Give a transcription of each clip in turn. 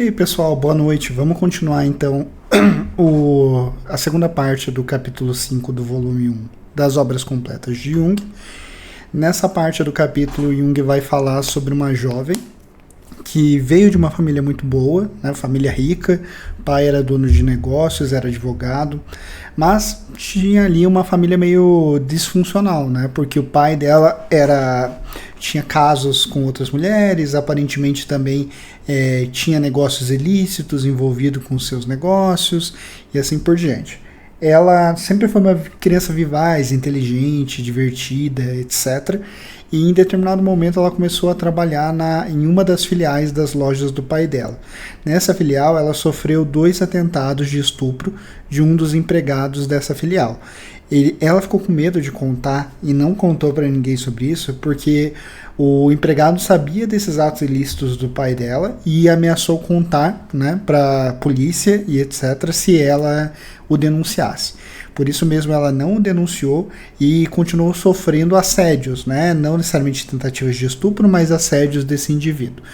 E aí, pessoal, boa noite. Vamos continuar então a segunda parte do capítulo 5 do volume 1 das obras completas de Jung. Nessa parte do capítulo, Jung vai falar sobre uma jovem que veio de uma família muito boa, né, família rica, o pai era dono de negócios, era advogado, mas tinha ali uma família meio disfuncional, né, porque o pai dela tinha casos com outras mulheres, aparentemente também tinha negócios ilícitos envolvido com seus negócios e assim por diante. Ela sempre foi uma criança vivaz, inteligente, divertida, etc. E em determinado momento ela começou a trabalhar em uma das filiais das lojas do pai dela. Nessa filial ela sofreu 2 atentados de estupro de um dos empregados dessa filial. Ela ficou com medo de contar e não contou para ninguém sobre isso porque o empregado sabia desses atos ilícitos do pai dela e ameaçou contar, né, para a polícia e etc. se ela o denunciasse. Por isso mesmo ela não o denunciou e continuou sofrendo assédios, né? Não necessariamente tentativas de estupro, mas assédios desse indivíduo.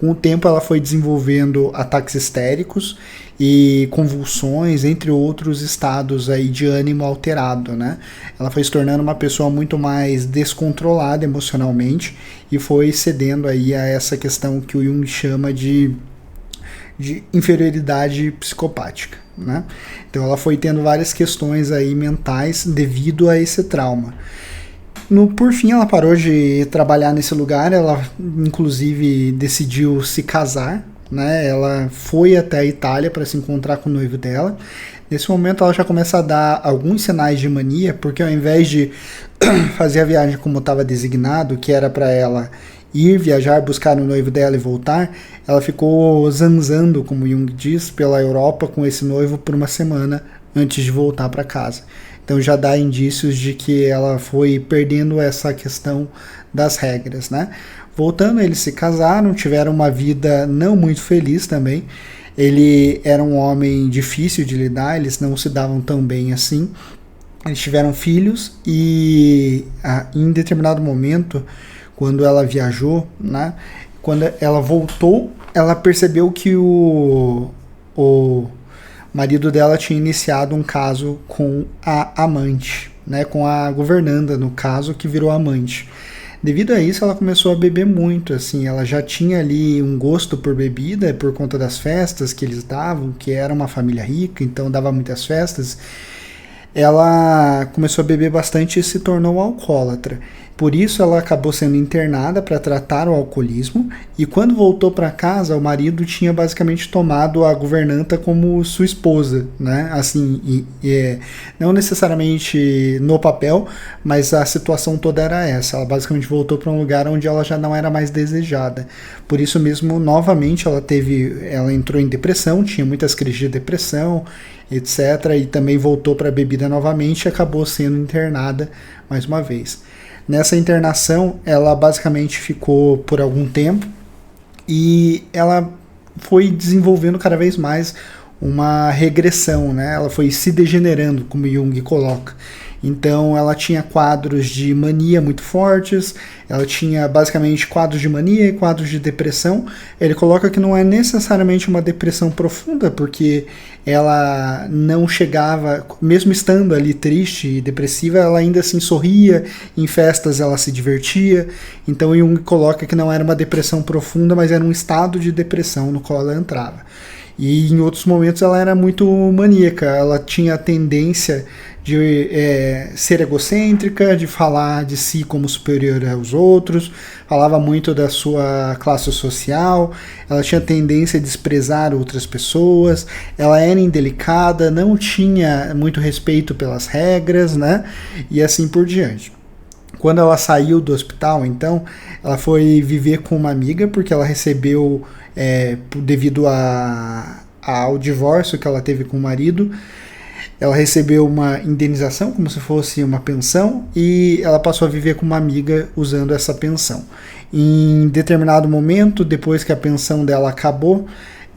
Com o tempo ela foi desenvolvendo ataques histéricos e convulsões, entre outros estados aí de ânimo alterado, né? Ela foi se tornando uma pessoa muito mais descontrolada emocionalmente e foi cedendo aí a essa questão que o Jung chama de inferioridade psicopática, né? Então ela foi tendo várias questões aí mentais devido a esse trauma. Por fim, ela parou de trabalhar nesse lugar, ela inclusive decidiu se casar, né? Ela foi até a Itália para se encontrar com o noivo dela. Nesse momento ela já começa a dar alguns sinais de mania, porque ao invés de fazer a viagem como estava designado, que era para ela ir viajar, buscar o noivo dela e voltar, ela ficou zanzando, como Jung diz, pela Europa com esse noivo por uma semana antes de voltar para casa. Então já dá indícios de que ela foi perdendo essa questão das regras, né? Voltando, eles se casaram, tiveram uma vida não muito feliz também. Ele era um homem difícil de lidar, eles não se davam tão bem assim. Eles tiveram filhos e em determinado momento, quando ela viajou, né, quando ela voltou, ela percebeu que o marido dela tinha iniciado um caso com a amante, né, com a governanta, no caso, que virou amante. Devido a isso, ela começou a beber muito, assim, ela já tinha ali um gosto por bebida por conta das festas que eles davam, que era uma família rica, então dava muitas festas. Ela começou a beber bastante e se tornou alcoólatra. Por isso ela acabou sendo internada para tratar o alcoolismo e quando voltou para casa o marido tinha basicamente tomado a governanta como sua esposa, né? Assim, não necessariamente no papel, mas a situação toda era essa. Ela basicamente voltou para um lugar onde ela já não era mais desejada. Por isso mesmo, novamente ela entrou em depressão, tinha muitas crises de depressão, etc. E também voltou para a bebida novamente e acabou sendo internada mais uma vez. Nessa internação, ela basicamente ficou por algum tempo e ela foi desenvolvendo cada vez mais uma regressão, né? Ela foi se degenerando, como Jung coloca. Então ela tinha quadros de mania muito fortes, ela tinha basicamente quadros de mania e quadros de depressão. Ele coloca que não é necessariamente uma depressão profunda, porque ela não chegava, mesmo estando ali triste e depressiva, ela ainda assim sorria, em festas ela se divertia. Então Jung coloca que não era uma depressão profunda, mas era um estado de depressão no qual ela entrava. E em outros momentos ela era muito maníaca, ela tinha a tendência de ser egocêntrica, de falar de si como superior aos outros, falava muito da sua classe social, ela tinha tendência a desprezar outras pessoas, ela era indelicada, não tinha muito respeito pelas regras, né? E assim por diante. Quando ela saiu do hospital, então, ela foi viver com uma amiga, porque ela recebeu, devido ao divórcio que ela teve com o marido, ela recebeu uma indenização, como se fosse uma pensão, e ela passou a viver com uma amiga usando essa pensão. Em determinado momento, depois que a pensão dela acabou,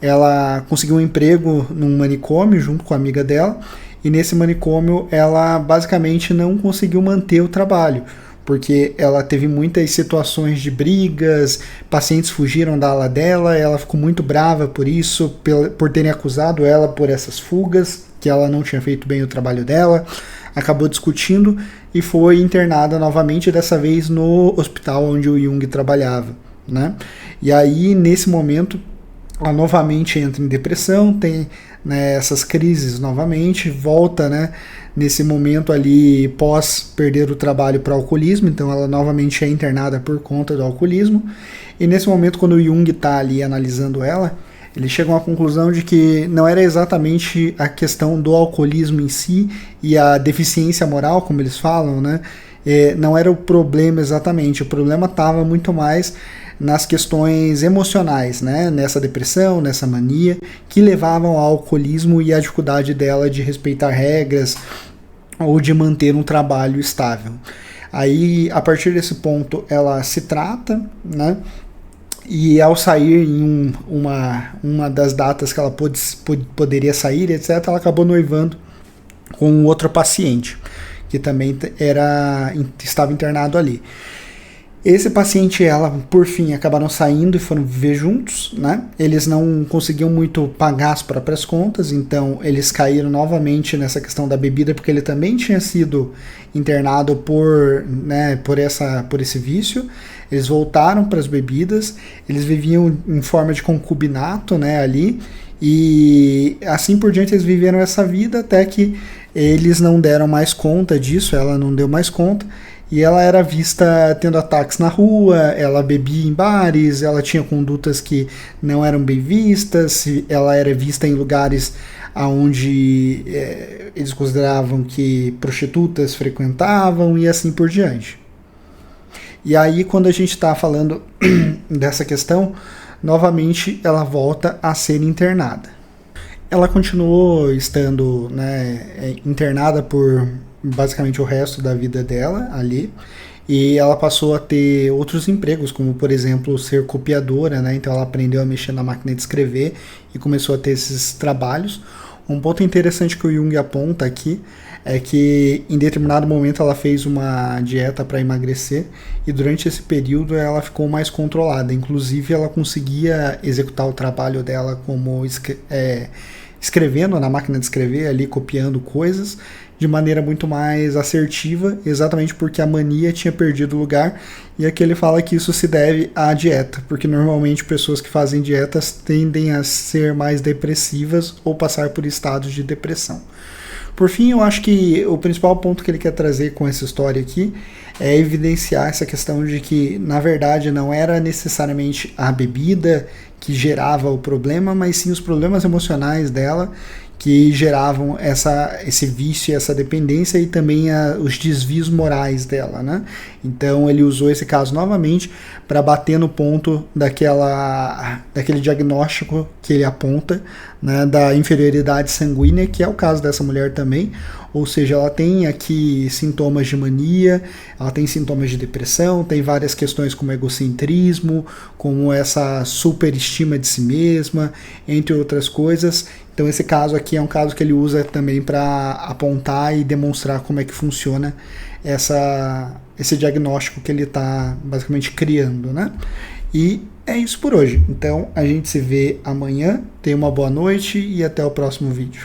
ela conseguiu um emprego num manicômio junto com a amiga dela, e nesse manicômio ela basicamente não conseguiu manter o trabalho, porque ela teve muitas situações de brigas, pacientes fugiram da ala dela, ela ficou muito brava por isso, por terem acusado ela por essas fugas, que ela não tinha feito bem o trabalho dela, acabou discutindo e foi internada novamente, dessa vez no hospital onde o Jung trabalhava, né? E aí, nesse momento, ela novamente entra em depressão, tem, né, essas crises novamente, volta, né, nesse momento ali pós perder o trabalho para alcoolismo, então ela novamente é internada por conta do alcoolismo, e nesse momento, quando o Jung está ali analisando ela, ele chega a uma conclusão de que não era exatamente a questão do alcoolismo em si e a deficiência moral, como eles falam, né, não era o problema exatamente, o problema estava muito mais nas questões emocionais, né, nessa depressão, nessa mania, que levavam ao alcoolismo e à dificuldade dela de respeitar regras ou de manter um trabalho estável. Aí, a partir desse ponto, ela se trata, né, e ao sair em uma das datas que ela poderia sair, etc., ela acabou noivando com outro paciente, que também estava internado ali. Esse paciente e ela, por fim, acabaram saindo e foram viver juntos, né? Eles não conseguiam muito pagar as próprias contas, então eles caíram novamente nessa questão da bebida, porque ele também tinha sido internado por esse vício. Eles voltaram para as bebidas, eles viviam em forma de concubinato, né, ali, e assim por diante eles viveram essa vida até que eles não deram mais conta disso, ela não deu mais conta, e ela era vista tendo ataques na rua, ela bebia em bares, ela tinha condutas que não eram bem vistas, ela era vista em lugares onde eles consideravam que prostitutas frequentavam e assim por diante. E aí, quando a gente está falando dessa questão, novamente ela volta a ser internada. Ela continuou estando, né, internada por basicamente o resto da vida dela ali, e ela passou a ter outros empregos, como por exemplo ser copiadora, né? Então ela aprendeu a mexer na máquina de escrever e começou a ter esses trabalhos. Um ponto interessante que o Jung aponta aqui é que em determinado momento ela fez uma dieta para emagrecer e durante esse período ela ficou mais controlada, inclusive ela conseguia executar o trabalho dela como escrevendo na máquina de escrever ali, copiando coisas de maneira muito mais assertiva, exatamente porque a mania tinha perdido lugar, e aqui ele fala que isso se deve à dieta, porque normalmente pessoas que fazem dietas tendem a ser mais depressivas ou passar por estados de depressão. Por fim, eu acho que o principal ponto que ele quer trazer com essa história aqui é evidenciar essa questão de que, na verdade, não era necessariamente a bebida que gerava o problema, mas sim os problemas emocionais dela que geravam esse vício, essa dependência e também os desvios morais dela, né? Então ele usou esse caso novamente para bater no ponto daquele diagnóstico que ele aponta, né, da inferioridade sanguínea, que é o caso dessa mulher também, ou seja, ela tem aqui sintomas de mania, ela tem sintomas de depressão, tem várias questões como egocentrismo, como essa superestima de si mesma, entre outras coisas. Então esse caso aqui é um caso que ele usa também para apontar e demonstrar como é que funciona esse diagnóstico que ele está basicamente criando, né? E é isso por hoje. Então a gente se vê amanhã, tenha uma boa noite e até o próximo vídeo.